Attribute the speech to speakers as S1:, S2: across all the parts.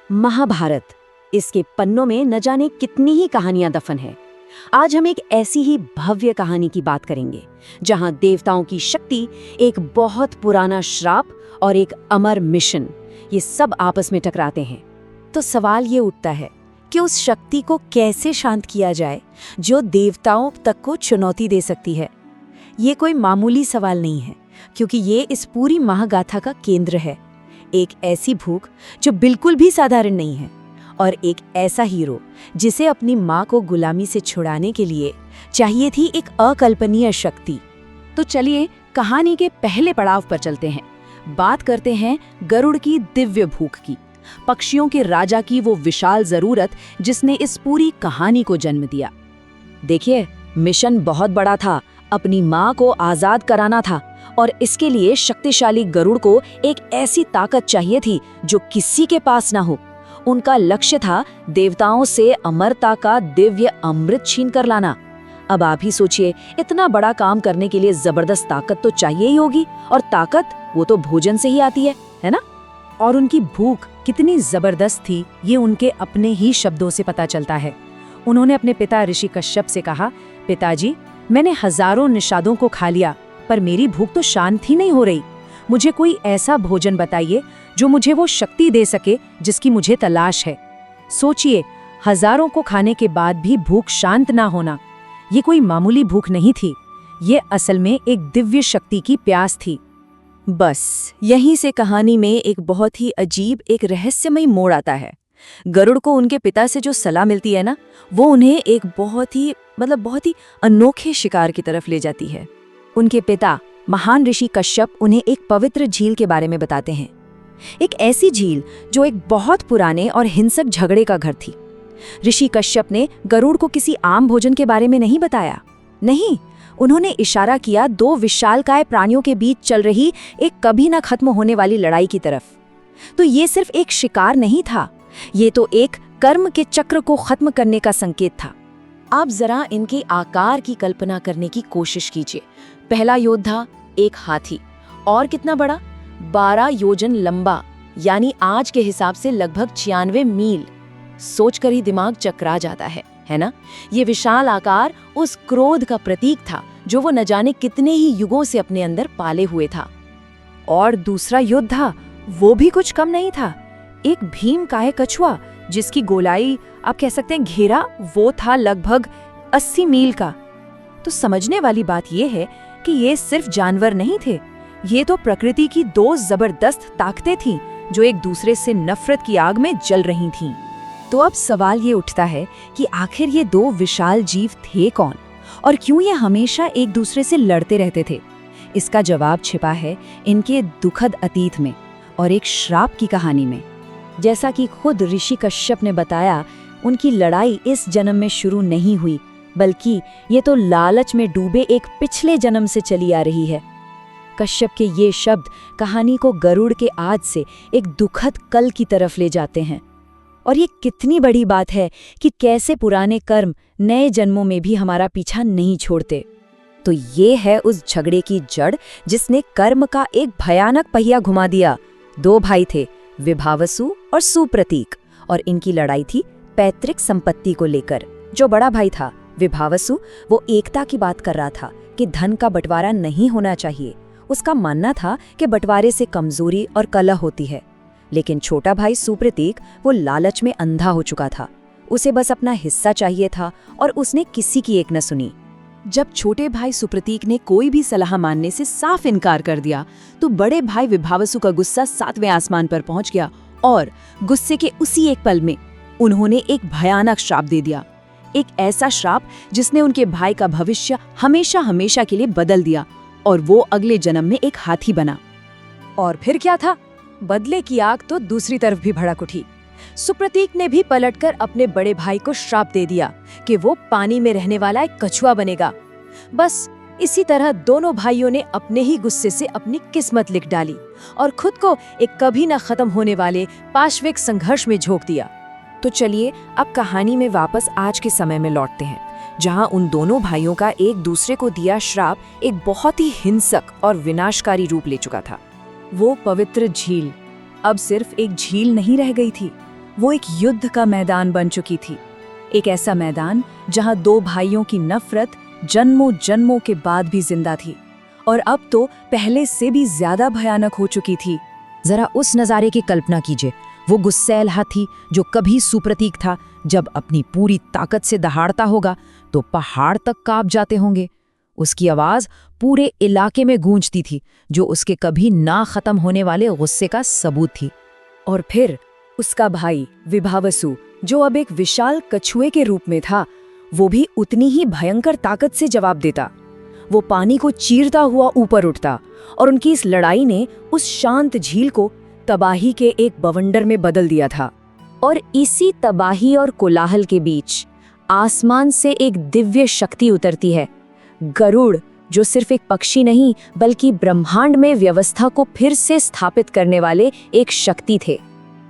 S1: महाभारत, इसके पन्नों में न जाने कितनी ही कहानियां दफन है। आज हम एक ऐसी ही भव्य कहानी की बात करेंगे जहां देवताओं की शक्ति, एक बहुत पुराना श्राप और एक अमर मिशन, ये सब आपस में टकराते हैं। तो सवाल ये उठता है कि उस शक्ति को कैसे शांत किया जाए जो देवताओं तक को चुनौती दे सकती है। ये कोई मामूली सवाल नहीं है, क्योंकि ये इस पूरी महागाथा का केंद्र है। एक ऐसी भूख जो बिल्कुल भी साधारण नहीं है, और एक ऐसा हीरो जिसे अपनी माँ को गुलामी से छुड़ाने के लिए चाहिए थी एक अकल्पनीय शक्ति। तो चलिए कहानी के पहले पड़ाव पर चलते हैं। बात करते हैं गरुड़ की दिव्य भूख की, पक्षियों के राजा की वो विशाल जरूरत जिसने इस पूरी कहानी को जन्म दिया। देखिए, मिशन बहुत बड़ा था, अपनी माँ को आजाद कराना था, और इसके लिए शक्तिशाली गरुड़ को एक ऐसी ताकत चाहिए थी जो किसी के पास ना हो। उनका लक्ष्य था देवताओं से अमरता का दिव्य अमृत छीन कर लाना। अब आप ही सोचिए, इतना बड़ा काम करने के लिए जबरदस्त ताकत तो चाहिए ही होगी, और ताकत वो तो भोजन से ही आती है ना? और उनकी भूख कितनी जबरदस्त थी ये उनके अपने ही शब्दों से पता चलता है। उन्होंने अपने पिता ऋषि कश्यप से कहा, पिताजी, मैंने हजारों निषादों को खा लिया, पर मेरी भूख तो शांत ही नहीं हो रही। मुझे कोई ऐसा भोजन बताइए जो मुझे वो शक्ति दे सके जिसकी मुझे तलाश है। सोचिए, हजारों को खाने के बाद भी भूख शांत ना होना, ये कोई मामूली भूख नहीं थी, ये असल में एक दिव्य शक्ति की प्यास थी। बस यहीं से कहानी में एक बहुत ही अजीब, एक रहस्यमय मोड़ आता है। गरुड़ को उनके पिता से जो सलाह मिलती है ना, वो उन्हें एक बहुत ही अनोखे शिकार की तरफ ले जाती है। उनके पिता महान ऋषि कश्यप उन्हें एक पवित्र झील के बारे में बताते हैं। एक ऐसी झील जो एक बहुत पुराने और हिंसक झगड़े का घर थी। ऋषि कश्यप ने गरुड़ को किसी आम भोजन के बारे में नहीं बताया, नहीं, उन्होंने इशारा किया दो विशालकाय प्राणियों के बीच चल रही एक कभी न खत्म होने वाली लड़ाई की तरफ। तो ये सिर्फ एक शिकार नहीं था, ये तो एक कर्म के चक्र को खत्म करने का संकेत था। आप जरा इनके आकार की कल्पना करने की कोशिश कीजिए। पहला योद्धा एक हाथी, और कितना बड़ा, 12 योजन लंबा, यानी आज के हिसाब से लगभग 96 मील। सोचकर ही दिमाग चकरा जाता है ना? ये विशाल आकार उस क्रोध का प्रतीक था जो वो न जाने कितने ही युगों से अपने अंदर पाले हुए था। और दूसरा योद्धा, वो भी कुछ कम नहीं था, एक भीमकाय कछुआ जिसकी गोलाई, आप कह सकते हैं घेरा, वो था लगभग 80 मील का। तो समझने वाली बात ये है कि ये सिर्फ जानवर नहीं थे, ये तो प्रकृति की दो जबरदस्त ताकतें थीं जो एक दूसरे से नफरत की आग में जल रही थीं। तो अब सवाल ये उठता है कि आखिर ये दो विशाल जीव थे कौन, और क्यों ये हमेशा एक दूसरे से लड़ते रहते थे? इसका जवाब छिपा है इनके दुखद अतीत में और एक श्राप की कहानी में। जैसा कि खुद ऋषि कश्यप ने बताया, उनकी लड़ाई इस जन्म में शुरू नहीं हुई, बल्कि ये तो लालच में डूबे एक पिछले जन्म से चली आ रही है। कश्यप के ये शब्द कहानी को गरुड़ के आज से एक दुखद कल की तरफ ले जाते हैं। और ये कितनी बड़ी बात है कि कैसे पुराने कर्म नए जन्मों में भी हमारा पीछा नहीं छोड़ते। तो ये है उस झगड़े की जड़ जिसने कर्म का एक भयानक पहिया घुमा दिया। दो भाई थे, विभावसु और सुप्रतीक, और इनकी लड़ाई थी पैतृक संपत्ति को लेकर। जो बड़ा भाई था विभावसु, वो एकता की बात कर रहा था कि धन का बंटवारा नहीं होना चाहिए। उसका मानना था कि बंटवारे से कमजोरी और कलह होती है। लेकिन छोटा भाई सुप्रतीक, वो लालच में अंधा हो चुका था, उसे बस अपना हिस्सा चाहिए था, और उसने किसी की एक न सुनी। जब छोटे भाई सुप्रतीक ने कोई भी सलाह मानने से साफ इनकार कर दिया, तो बड़े भाई विभावसु का गुस्सा 7वें आसमान पर पहुंच गया, और गुस्से के उसी एक पल में उन्होंने एक भयानक श्राप दे दिया। एक ऐसा श्राप जिसने उनके भाई का भविष्य हमेशा हमेशा के लिए बदल दिया, और वो अगले जन्म में एक हाथी बना। और फिर क्या था? बदले की आग तो दूसरी तरफ भी भड़क उठी। सुप्रतीक ने भी पलटकर अपने बड़े भाई को श्राप दे दिया कि वो पानी में रहने वाला एक कछुआ बनेगा। बस इसी तरह दोनों भाइयों ने अपने ही गुस्से से अपनी किस्मत लिख डाली और खुद को एक कभी न खत्म होने वाले पाशविक संघर्ष में झोंक दिया। तो चलिए अब कहानी में वापस आज के समय में लौटते हैं, जहां उन दोनों भाइयों का एक दूसरे को दिया श्राप एक बहुत ही हिंसक और विनाशकारी रूप ले चुका था। वो पवित्र झील अब सिर्फ एक झील नहीं रह गई थी,
S2: वो एक युद्ध का मैदान बन चुकी थी। एक ऐसा मैदान जहां दो भाइयों की नफरत जन्मों जन्मों के बाद भी जिंदा थी और अब तो पहले से भी ज्यादा भयानक हो चुकी थी।
S1: जरा उस नज़ारे की कल्पना कीजिए। वो गुस्सैल हाथी जो कभी सुप्रतीक था, जब अपनी पूरी ताकत से दहाड़ता होगा तो पहाड़ तक कांप जाते होंगे। उसकी आवाज पूरे इलाके में गूंजती थी, जो उसके कभी ना खत्म होने वाले गुस्से का सबूत थी।
S2: और फिर उसका भाई विभावसु, जो अब एक विशाल कछुए के रूप में था, वो भी उतनी ही भयंकर ताकत से जवाब देता। वो पानी को चीरता हुआ ऊपर उठता और उनकी इस लड़ाई ने उस शांत झील को तबाही के एक बवंडर में बदल दिया था।
S1: और इसी तबाही और कोलाहल के बीच आसमान से एक दिव्य शक्ति उतरती है। गरुड़, जो सिर्फ एक पक्षी नहीं बल्कि ब्रह्मांड में व्यवस्था को फिर से स्थापित करने वाले एक शक्ति थे।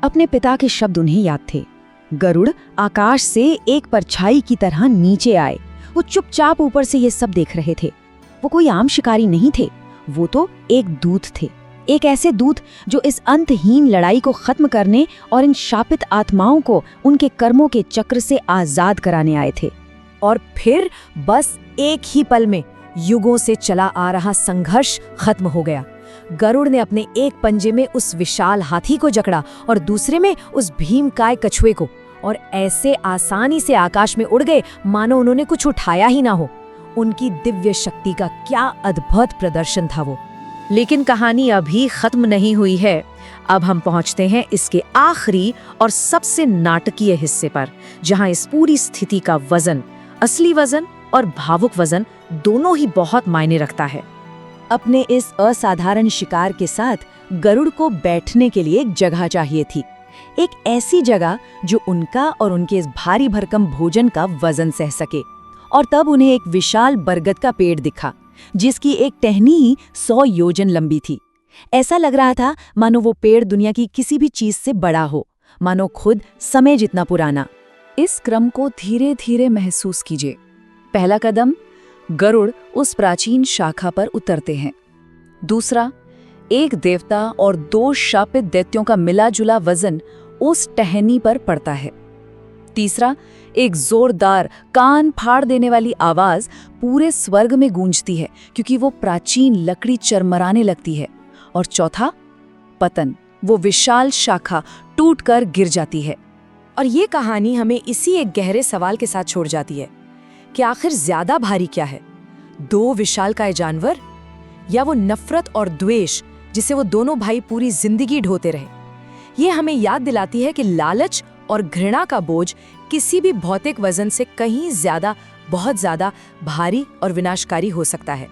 S1: अपने पिता के शब्द उन्हें याद थे। गरुड़ आकाश से एक परछाई की तरह नीचे आए। वो चुपचाप ऊपर से ये सब देख रहे थे। वो कोई आम शिकारी नहीं थे, वो तो एक दूत थे। एक ऐसे दूत जो इस अंतहीन लड़ाई को खत्म करने और इन शापित आत्माओं को उनके कर्मों के चक्र से आजाद कराने आए थे। और फिर बस एक ही पल में युगों से चला आ रहा संघर्ष खत्म हो गया। गरुड़ ने अपने एक पंजे में उस विशाल हाथी को जकड़ा और दूसरे में उस भीमकाय कछुए को, और ऐसे आसानी से आकाश में उड़ गए मानो उन्होंने कुछ उठाया ही ना हो। उनकी दिव्य शक्ति का क्या अद्भुत प्रदर्शन था वो। लेकिन कहानी अभी खत्म नहीं हुई है। अब हम पहुंचते हैं इसके आखिरी और सबसे नाटकीय हिस्से पर, जहां इस पूरी स्थिति का वजन, असली वजन और भावुक वजन दोनों ही बहुत मायने रखता है। अपने इस असाधारण शिकार के साथ गरुड़ को बैठने के लिए एक जगह चाहिए थी। एक ऐसी जगह जो उनका और उनके इस भारी भरकम भोजन का वजन सह सके। और तब उन्हें एक विशाल बरगद का पेड़ दिखा, जिसकी एक टहनी ही 100 योजन लंबी थी। ऐसा लग रहा था मानो वो पेड़ दुनिया की किसी भी चीज से बड़ा हो, मानो खुद समय जितना पुराना।
S2: इस क्रम को धीरे धीरे महसूस कीजिए। पहला कदम, गरुड़ उस प्राचीन शाखा पर उतरते हैं। दूसरा, एक देवता और 2 शापित दैत्यों का मिला जुला वजन उस टहनी पर पड़ता है। तीसरा, एक जोरदार कान फाड़ देने वाली आवाज पूरे स्वर्ग में गूंजती है, क्योंकि वो प्राचीन लकड़ी चरमराने लगती है। और चौथा, पतन, वो विशाल शाखा टूटकर गिर जाती है। और ये कहानी हमें इसी एक गहरे सवाल के साथ छोड़ जाती है कि आखिर ज्यादा भारी क्या है, 2 विशालकाय जानवर या वो नफरत और द्वेष जिसे वो दोनों भाई पूरी जिंदगी ढोते रहे। ये हमें याद दिलाती है कि लालच और घृणा का बोझ किसी भी भौतिक वजन से कहीं ज्यादा, बहुत ज्यादा भारी और विनाशकारी हो सकता है।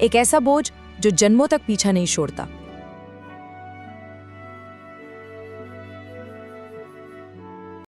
S2: एक ऐसा बोझ जो जन्मों तक पीछा नहीं छोड़ता।